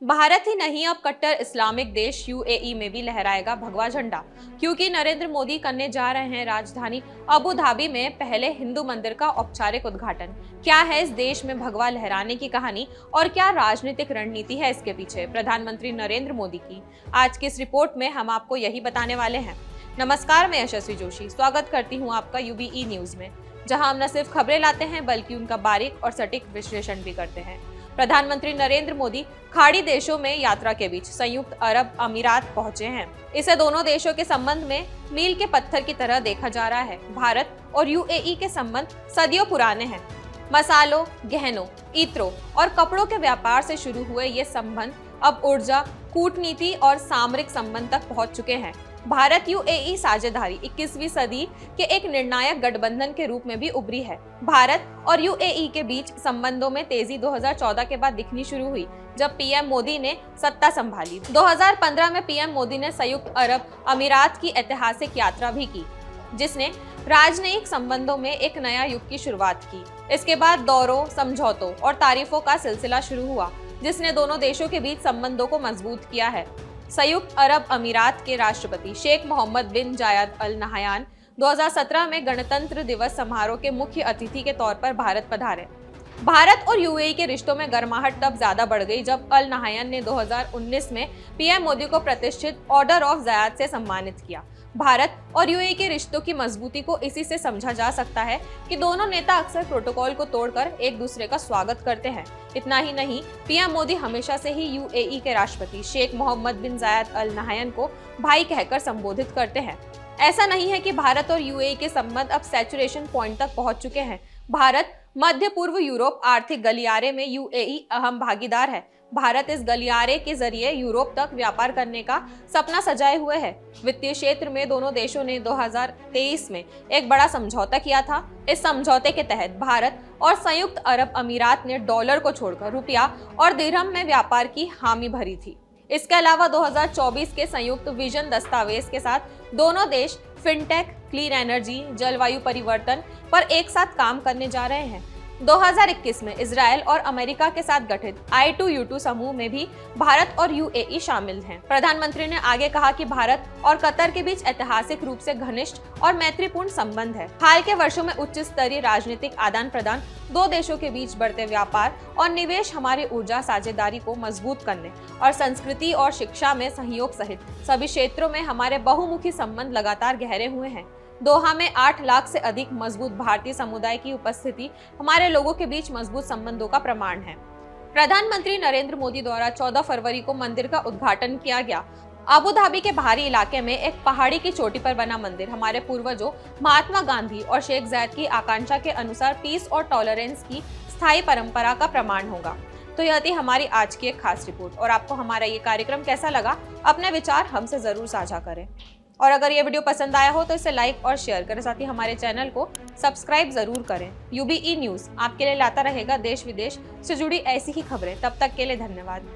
भारत ही नहीं, अब कट्टर इस्लामिक देश यूएई में भी लहराएगा भगवा झंडा, क्योंकि नरेंद्र मोदी करने जा रहे हैं राजधानी अबू धाबी में पहले हिंदू मंदिर का औपचारिक उद्घाटन। क्या है इस देश में भगवा लहराने की कहानी और क्या राजनीतिक रणनीति है इसके पीछे प्रधानमंत्री नरेंद्र मोदी की? आज की इस रिपोर्ट में हम आपको यही बताने वाले हैं। नमस्कार, मैं यशस्वी जोशी स्वागत करती हूँ आपका यूबीई न्यूज में, जहां हम न सिर्फ खबरें लाते हैं बल्कि उनका बारीक और सटीक विश्लेषण भी करते हैं। प्रधानमंत्री नरेंद्र मोदी खाड़ी देशों में यात्रा के बीच संयुक्त अरब अमीरात पहुंचे हैं। इसे दोनों देशों के संबंध में मील के पत्थर की तरह देखा जा रहा है। भारत और यूएई के संबंध सदियों पुराने हैं। मसालों, गहनों, इत्रों और कपड़ों के व्यापार से शुरू हुए ये संबंध अब ऊर्जा, कूटनीति और सामरिक संबंध तक पहुंच चुके हैं। भारत यूएई साझेदारी 21वीं सदी के एक निर्णायक गठबंधन के रूप में भी उभरी है। भारत और यूएई के बीच संबंधों में तेजी 2014 के बाद दिखनी शुरू हुई, जब पीएम मोदी ने सत्ता संभाली। 2015 में पीएम मोदी ने संयुक्त अरब अमीरात की ऐतिहासिक यात्रा भी की, जिसने राजनयिक संबंधों में एक नया युग की शुरुआत की। इसके बाद दौरों, समझौतों और तारीफों का सिलसिला शुरू हुआ, जिसने दोनों देशों के बीच संबंधों को मजबूत किया है। संयुक्त अरब अमीरात के राष्ट्रपति शेख मोहम्मद बिन जायद अल नहयान 2017 में गणतंत्र दिवस समारोह के मुख्य अतिथि के तौर पर भारत पधारे। भारत और यूएई के रिश्तों में गर्माहट तब ज्यादा बढ़ गई जब अल नहयान ने 2019 में पीएम मोदी को प्रतिष्ठित ऑर्डर ऑफ ज़ायद से सम्मानित किया। भारत और यूएई के रिश्तों की मजबूती को इसी से समझा जा सकता है कि दोनों नेता अक्सर प्रोटोकॉल को तोड़कर एक दूसरे का स्वागत करते हैं। इतना ही नहीं, पीएम मोदी हमेशा से ही यूएई के राष्ट्रपति शेख मोहम्मद बिन जायद अल नहयान को भाई कहकर संबोधित करते हैं। ऐसा नहीं है कि भारत और यूएई के संबंध अब सैचुरेशन पॉइंट तक पहुंच चुके हैं। भारत मध्य पूर्व यूरोप आर्थिक गलियारे में यूएई अहम भागीदार है। भारत इस गलियारे के जरिए यूरोप तक व्यापार करने का सपना सजाए हुए है। वित्तीय क्षेत्र में दोनों देशों ने 2023 में एक बड़ा समझौता किया था। इस समझौते के तहत भारत और संयुक्त अरब अमीरात ने डॉलर को छोड़कर रुपया और दिरहम में व्यापार की हामी भरी थी। इसके अलावा 2024 के संयुक्त विजन दस्तावेज के साथ दोनों देश फिनटेक, क्लीन एनर्जी, जलवायु परिवर्तन पर एक साथ काम करने जा रहे हैं। 2021 में इजराइल और अमेरिका के साथ गठित I2U2 समूह में भी भारत और यूएई शामिल हैं। प्रधानमंत्री ने आगे कहा कि भारत और कतर के बीच ऐतिहासिक रूप से घनिष्ठ और मैत्रीपूर्ण संबंध है। हाल के वर्षों में उच्च स्तरीय राजनीतिक आदान प्रदान, दो देशों के बीच बढ़ते व्यापार और निवेश हमारी ऊर्जा साझेदारी को मजबूत करने और संस्कृति और शिक्षा में सहयोग सहित सभी क्षेत्रों में हमारे बहुमुखी संबंध लगातार गहरे हुए हैं। दोहा में 8 लाख से अधिक मजबूत भारतीय समुदाय की उपस्थिति हमारे लोगों के बीच मजबूत संबंधों का प्रमाण है। प्रधानमंत्री नरेंद्र मोदी द्वारा 14 फरवरी को मंदिर का उद्घाटन किया गया। अबू धाबी के बाहरी इलाके में एक पहाड़ी की चोटी पर बना मंदिर हमारे पूर्वजों महात्मा गांधी और शेख जायद की आकांक्षा के अनुसार पीस और टॉलरेंस की स्थायी परंपरा का प्रमाण होगा। तो यह थी हमारी आज की एक खास रिपोर्ट, और आपको हमारा ये कार्यक्रम कैसा लगा, अपने विचार हमसे जरूर साझा करें। और अगर ये वीडियो पसंद आया हो तो इसे लाइक और शेयर करें, साथ ही हमारे चैनल को सब्सक्राइब जरूर करें। यूबीई न्यूज आपके लिए लाता रहेगा देश विदेश से जुड़ी ऐसी ही खबरें। तब तक के लिए धन्यवाद।